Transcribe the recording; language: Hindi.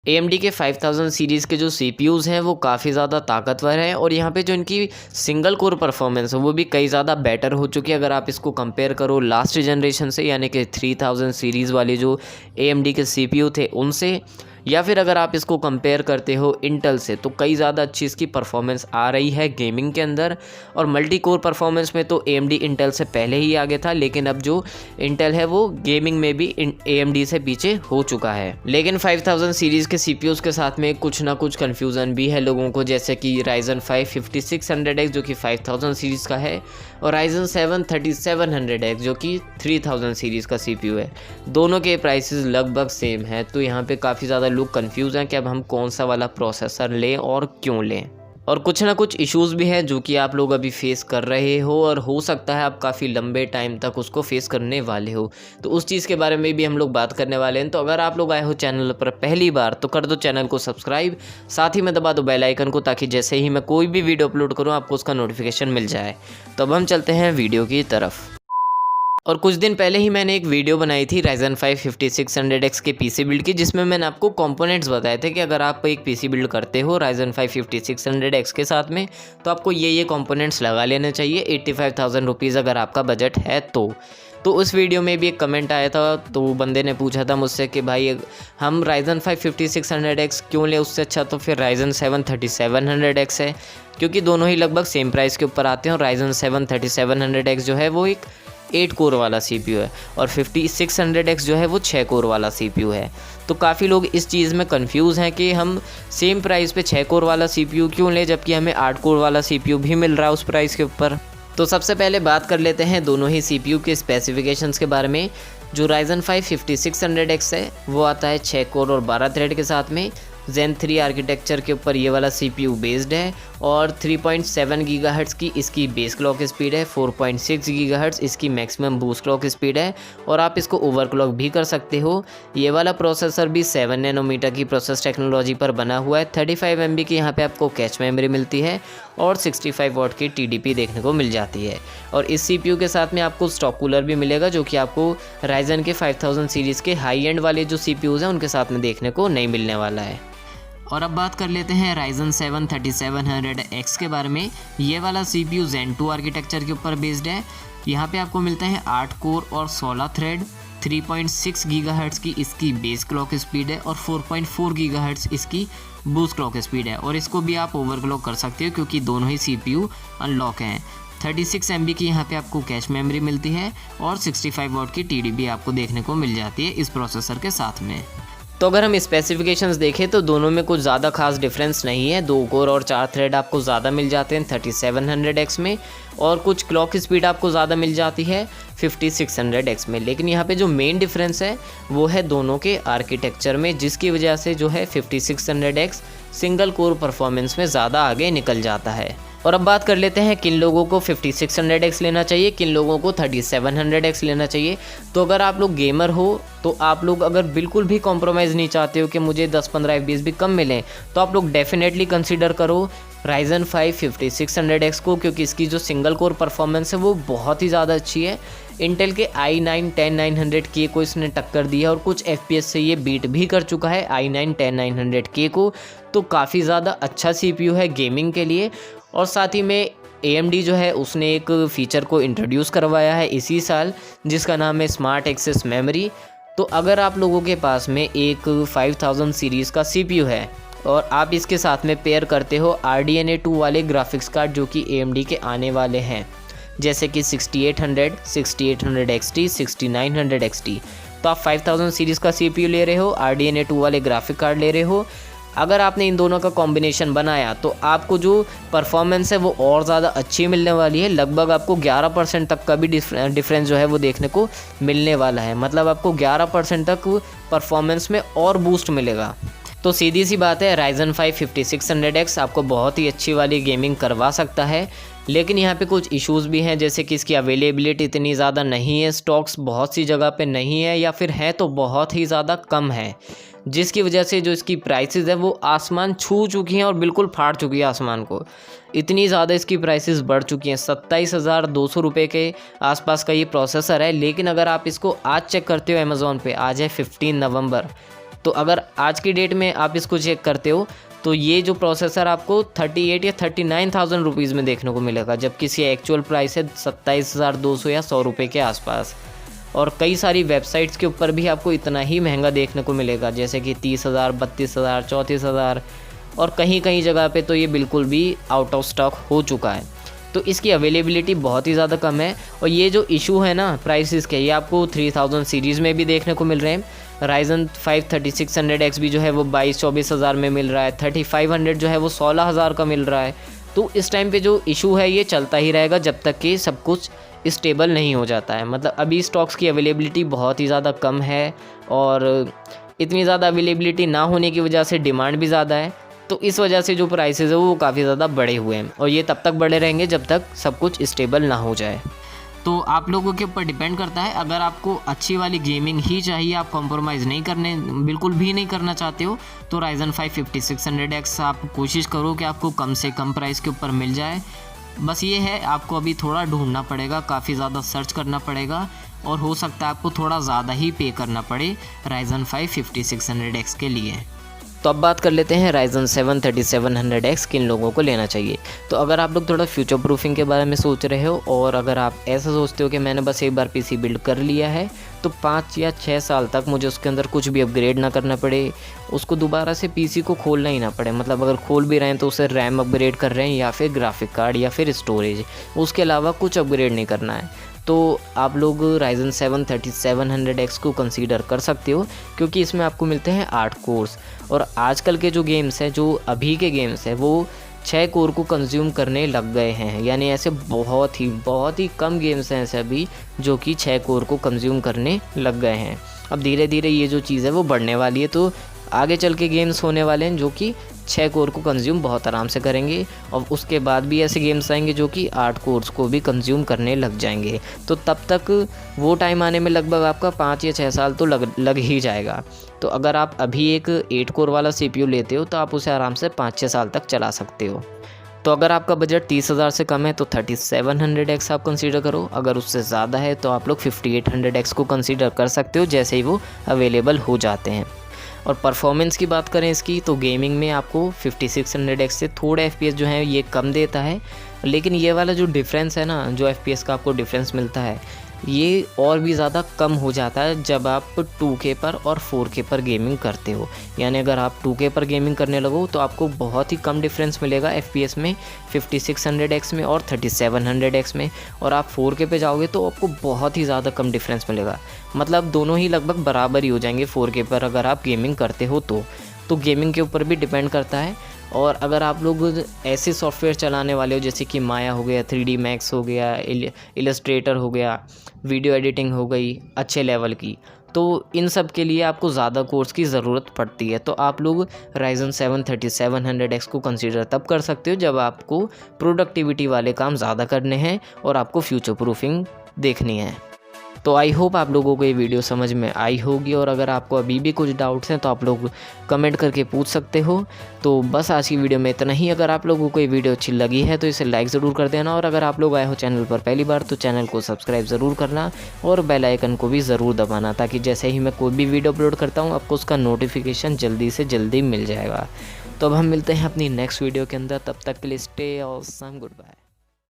AMD के 5000 सीरीज़ के जो CPUs हैं वो काफ़ी ज़्यादा ताकतवर हैं और यहाँ पे जो इनकी सिंगल कोर परफॉर्मेंस है वो भी कई ज़्यादा बेटर हो चुकी है। अगर आप इसको कंपेयर करो लास्ट जनरेशन से, यानी कि 3000 सीरीज़ वाले जो AMD के CPU थे उनसे, या फिर अगर आप इसको कंपेयर करते हो इंटेल से, तो कई ज़्यादा अच्छी इसकी परफॉर्मेंस आ रही है गेमिंग के अंदर। और मल्टी कोर परफॉर्मेंस में तो AMD इंटेल से पहले ही आगे था, लेकिन अब जो इंटेल है वो गेमिंग में भी AMD से पीछे हो चुका है। लेकिन 5000 सीरीज़ के CPUs के साथ में कुछ ना कुछ कन्फ्यूज़न भी है लोगों को, जैसे कि Ryzen 5 5600X जो कि 5000 सीरीज़ का है, और Ryzen 7 3700X जो कि 3000 सीरीज़ का CPU है। दोनों के प्राइसेस लगभग सेम है, तो यहाँ पे काफ़ी ज़्यादा लोग कंफ्यूज हैं कि अब हम कौन सा वाला प्रोसेसर लें और क्यों लें। और कुछ ना कुछ इश्यूज़ भी हैं जो कि आप लोग अभी फेस कर रहे हो, और हो सकता है आप काफ़ी लंबे टाइम तक उसको फेस करने वाले हो, तो उस चीज़ के बारे में भी हम लोग बात करने वाले हैं। तो अगर आप लोग आए हो चैनल पर पहली बार तो कर दो चैनल को सब्सक्राइब, साथ ही में दबा दो बेल आइकन को, ताकि जैसे ही मैं कोई भी वीडियो अपलोड करूँ आपको उसका नोटिफिकेशन मिल जाए। तो अब हम चलते हैं वीडियो की तरफ। और कुछ दिन पहले ही मैंने एक वीडियो बनाई थी Ryzen 5 5600X के पीसी बिल्ड की, जिसमें मैंने आपको कंपोनेंट्स बताए थे कि अगर आप एक पीसी बिल्ड करते हो Ryzen 5 5600X के साथ में, तो आपको ये कंपोनेंट्स लगा लेने चाहिए 85,000 रुपीज़ अगर आपका बजट है तो उस वीडियो में भी एक कमेंट आया था, तो बंदे ने पूछा था मुझसे कि भाई हम Ryzen 5 5600X क्यों लें, उससे अच्छा तो फिर Ryzen 7 3700X है, क्योंकि दोनों ही लगभग सेम प्राइस के ऊपर आते हैं। और Ryzen 7 3700X जो है वो एक 8 कोर वाला CPU है, और 5600X जो है वो 6 कोर वाला CPU है। तो काफ़ी लोग इस चीज़ में कंफ्यूज हैं कि हम सेम प्राइस पे 6 कोर वाला CPU क्यों लें, जबकि हमें 8 कोर वाला CPU भी मिल रहा है उस प्राइस के ऊपर। तो सबसे पहले बात कर लेते हैं दोनों ही CPU के स्पेसिफिकेशंस के बारे में। जो Ryzen 5 5600X है वो आता है 6 कोर और 12 थ्रेड के साथ में। Zen 3 आर्किटेक्चर के ऊपर ये वाला CPU बेस्ड है, और 3.7 गीगाहर्ट्ज़ की इसकी बेस क्लॉक स्पीड है, 4.6 गीगाहर्ट्ज़ इसकी मैक्सिमम बूस्ट क्लॉक स्पीड है, और आप इसको ओवरक्लॉक भी कर सकते हो। ये वाला प्रोसेसर भी 7 नैनोमीटर की प्रोसेस टेक्नोलॉजी पर बना हुआ है। 35 MB की यहाँ पे आपको कैच मेमोरी मिलती है, और 65 वाट की TDP देखने को मिल जाती है। और इस CPU के साथ में आपको स्टॉक कूलर भी मिलेगा, जो कि आपको Ryzen के 5000 सीरीज़ के हाई एंड वाले जो CPUs हैं उनके साथ में देखने को नहीं मिलने वाला है। और अब बात कर लेते हैं Ryzen 7 3700X के बारे में। ये वाला CPU Zen 2 आर्किटेक्चर के ऊपर बेस्ड है। यहाँ पे आपको मिलता है 8 कोर और 16 थ्रेड, 3.6 गीगाहर्ट्ज़ की इसकी बेस क्लॉक स्पीड है, और 4.4 गीगाहर्ट्ज़ इसकी बूस्ट क्लॉक स्पीड है। और इसको भी आप ओवरक्लॉक कर सकते हो क्योंकि दोनों ही CPU अनलॉक हैं। 36 MB की यहाँ पे आपको कैश मेमोरी मिलती है, और 65 वाट की TDP आपको देखने को मिल जाती है इस प्रोसेसर के साथ में। तो अगर हम स्पेसिफिकेशंस देखें तो दोनों में कुछ ज़्यादा खास डिफरेंस नहीं है। 2 कोर और 4 थ्रेड आपको ज़्यादा मिल जाते हैं 3700X में, और कुछ क्लॉक स्पीड आपको ज़्यादा मिल जाती है 5600X में। लेकिन यहाँ पे जो मेन डिफरेंस है वो है दोनों के आर्किटेक्चर में, जिसकी वजह से जो है 5600X सिंगल कोर परफॉर्मेंस में ज़्यादा आगे निकल जाता है। और अब बात कर लेते हैं किन लोगों को 5600X लेना चाहिए, किन लोगों को 3700X लेना चाहिए। तो अगर आप लोग गेमर हो, तो आप लोग अगर बिल्कुल भी कॉम्प्रोमाइज़ नहीं चाहते हो कि मुझे 10-15 FPS भी कम मिलें, तो आप लोग डेफिनेटली कंसीडर करो Ryzen 5 5600X को, क्योंकि इसकी जो सिंगल कोर परफॉर्मेंस है वो बहुत ही ज़्यादा अच्छी है। इंटेल के i9 10900K को इसने टक्कर दी है, और कुछ FPS से ये बीट भी कर चुका है i9 10900K को। तो काफ़ी ज़्यादा अच्छा CPU है गेमिंग के लिए। और साथ ही में AMD जो है उसने एक फ़ीचर को इंट्रोड्यूस करवाया है इसी साल, जिसका नाम है स्मार्ट एक्सेस मेमोरी। तो अगर आप लोगों के पास में एक 5000 सीरीज़ का CPU है और आप इसके साथ में पेयर करते हो RDNA 2 वाले ग्राफिक्स कार्ड जो कि AMD के आने वाले हैं, जैसे कि 6800, 6800 XT, 6900 XT, तो आप 5000 सीरीज़ का CPU ले रहे हो, RDNA 2 वाले ग्राफिक कार्ड ले रहे हो। अगर आपने इन दोनों का कॉम्बिनेशन बनाया तो आपको जो परफॉर्मेंस है वो और ज़्यादा अच्छी मिलने वाली है। लगभग आपको 11% तक का भी डिफरेंस जो है वो देखने को मिलने वाला है। मतलब आपको 11% तक परफॉर्मेंस में और बूस्ट मिलेगा। तो सीधी सी बात है, Ryzen 5 5600X आपको बहुत ही अच्छी वाली गेमिंग करवा सकता है। लेकिन यहाँ पे कुछ इश्यूज़ भी हैं, जैसे कि इसकी अवेलेबिलिटी इतनी ज़्यादा नहीं है, स्टॉक्स बहुत सी जगह पे नहीं है, या फिर है तो बहुत ही ज़्यादा कम है, जिसकी वजह से जो इसकी प्राइसेस है वो आसमान छू चुकी हैं और बिल्कुल फाड़ चुकी है आसमान को। इतनी ज़्यादा इसकी प्राइसेस बढ़ चुकी हैं। 27,200 रुपये के आसपास का ये प्रोसेसर है। लेकिन अगर आप इसको आज चेक करते हो अमेज़ॉन पे, आज है 15 नवंबर, तो अगर आज की डेट में आप इसको चेक करते हो तो ये जो प्रोसेसर आपको 38 या 39,000 रुपीज़ में देखने को मिलेगा, जबकि इसकी एक्चुअल प्राइस है 27,200 या 100 रुपये के आसपास। और कई सारी वेबसाइट्स के ऊपर भी आपको इतना ही महंगा देखने को मिलेगा, जैसे कि 30,000, 32,000, 34,000 और कहीं कहीं जगह पे तो ये बिल्कुल भी आउट ऑफ स्टॉक हो चुका है। तो इसकी अवेलेबिलिटी बहुत ही ज़्यादा कम है। और ये जो इशू है ना प्राइसेस के, ये आपको 3000 सीरीज़ में भी देखने को मिल रहे हैं। Ryzen 5 3600X भी जो है वो 22-24 हज़ार में मिल रहा है। 3500 जो है वो 16,000 का मिल रहा है। तो इस टाइम पे जो इशू है ये चलता ही रहेगा जब तक कि सब कुछ स्टेबल नहीं हो जाता है। मतलब अभी स्टॉक्स की अवेलेबिलिटी बहुत ही ज़्यादा कम है और इतनी ज़्यादा अवेलेबिलिटी ना होने की वजह से डिमांड भी ज़्यादा है। तो इस वजह से जो प्राइसेस है वो काफ़ी ज़्यादा बढ़े हुए हैं और ये तब तक बढ़े रहेंगे जब तक सब कुछ स्टेबल ना हो जाए। तो आप लोगों के ऊपर डिपेंड करता है। अगर आपको अच्छी वाली गेमिंग ही चाहिए, आप कॉम्प्रोमाइज़ बिल्कुल भी नहीं करना चाहते हो, तो Ryzen 5 5600X आप कोशिश करो कि आपको कम से कम प्राइस के ऊपर मिल जाए। बस ये है, आपको अभी थोड़ा ढूंढना पड़ेगा, काफ़ी ज़्यादा सर्च करना पड़ेगा और हो सकता है आपको थोड़ा ज़्यादा ही पे करना पड़े Ryzen 5 5600X के लिए। तो अब बात कर लेते हैं Ryzen 7 3700X किन लोगों को लेना चाहिए। तो अगर आप लोग थोड़ा फ्यूचर प्रूफिंग के बारे में सोच रहे हो और अगर आप ऐसा सोचते हो कि मैंने बस एक बार पीसी बिल्ड कर लिया है तो 5 या 6 साल तक मुझे उसके अंदर कुछ भी अपग्रेड ना करना पड़े, उसको दोबारा से पीसी को खोलना ही ना पड़े। मतलब अगर खोल भी रहे हैं तो उसे रैम अपग्रेड कर रहे हैं या फिर ग्राफिक कार्ड या फिर स्टोरेज, उसके अलावा कुछ अपग्रेड नहीं करना है, तो आप लोग Ryzen 7 3700X को कंसीडर कर सकते हो, क्योंकि इसमें आपको मिलते हैं 8 कोर्स। और आजकल के जो गेम्स हैं, जो अभी के गेम्स हैं, वो 6 कोर को कंज्यूम करने लग गए हैं। यानी ऐसे बहुत ही कम गेम्स हैं ऐसे अभी जो कि 6 कोर को कंज्यूम करने लग गए हैं। अब धीरे धीरे ये जो चीज़ है वो बढ़ने वाली है, तो आगे चल के गेम्स होने वाले हैं जो कि 6 कोर को कंज्यूम बहुत आराम से करेंगे और उसके बाद भी ऐसे गेम्स आएंगे जो कि 8 कोर्स को भी कंज्यूम करने लग जाएंगे। तो तब तक वो टाइम आने में लगभग आपका 5 या 6 साल तो लग ही जाएगा। तो अगर आप अभी एक 8 कोर वाला CPU लेते हो तो आप उसे आराम से 5-6 साल तक चला सकते हो। तो अगर आपका बजट 30,000 से कम है तो 3700X आप कंसीडर करो। अगर उससे ज़्यादा है तो आप लोग 5800X को कंसीडर कर सकते हो जैसे ही वो अवेलेबल हो जाते हैं। और परफॉर्मेंस की बात करें इसकी, तो गेमिंग में आपको 5600X से थोड़े FPS जो हैं ये कम देता है, लेकिन ये वाला जो डिफरेंस है ना, जो FPS का आपको डिफरेंस मिलता है, ये और भी ज़्यादा कम हो जाता है जब आप 2K पर और 4K पर गेमिंग करते हो। यानी अगर आप 2K पर गेमिंग करने लगो तो आपको बहुत ही कम डिफरेंस मिलेगा FPS में 5600X में और 3700X में, और आप 4K पे जाओगे तो आपको बहुत ही ज़्यादा कम डिफरेंस मिलेगा। मतलब दोनों ही लगभग बराबर ही हो जाएंगे 4K पर अगर आप गेमिंग करते हो तो गेमिंग के ऊपर भी डिपेंड करता है। और अगर आप लोग ऐसे सॉफ्टवेयर चलाने वाले हो जैसे कि माया हो गया, 3D Max हो गया, इलस्ट्रेटर हो गया, वीडियो एडिटिंग हो गई अच्छे लेवल की, तो इन सब के लिए आपको ज़्यादा कोर्स की ज़रूरत पड़ती है। तो आप लोग Ryzen 7 3700X को कंसीडर तब कर सकते हो जब आपको प्रोडक्टिविटी वाले काम ज़्यादा करने हैं और आपको फ्यूचर प्रूफिंग देखनी है। तो आई होप आप लोगों को ये वीडियो समझ में आई होगी, और अगर आपको अभी भी कुछ डाउट्स हैं तो आप लोग कमेंट करके पूछ सकते हो। तो बस आज की वीडियो में इतना ही। अगर आप लोगों को ये वीडियो अच्छी लगी है तो इसे लाइक ज़रूर कर देना, और अगर आप लोग आए हो चैनल पर पहली बार तो चैनल को सब्सक्राइब ज़रूर करना और बेल आइकन को भी ज़रूर दबाना, ताकि जैसे ही मैं कोई भी वीडियो अपलोड करता हूँ आपको उसका नोटिफिकेशन जल्दी से जल्दी मिल जाएगा। तो अब हम मिलते हैं अपनी नेक्स्ट वीडियो के अंदर, तब तक के लिए स्टे ऑसम, गुड बाय।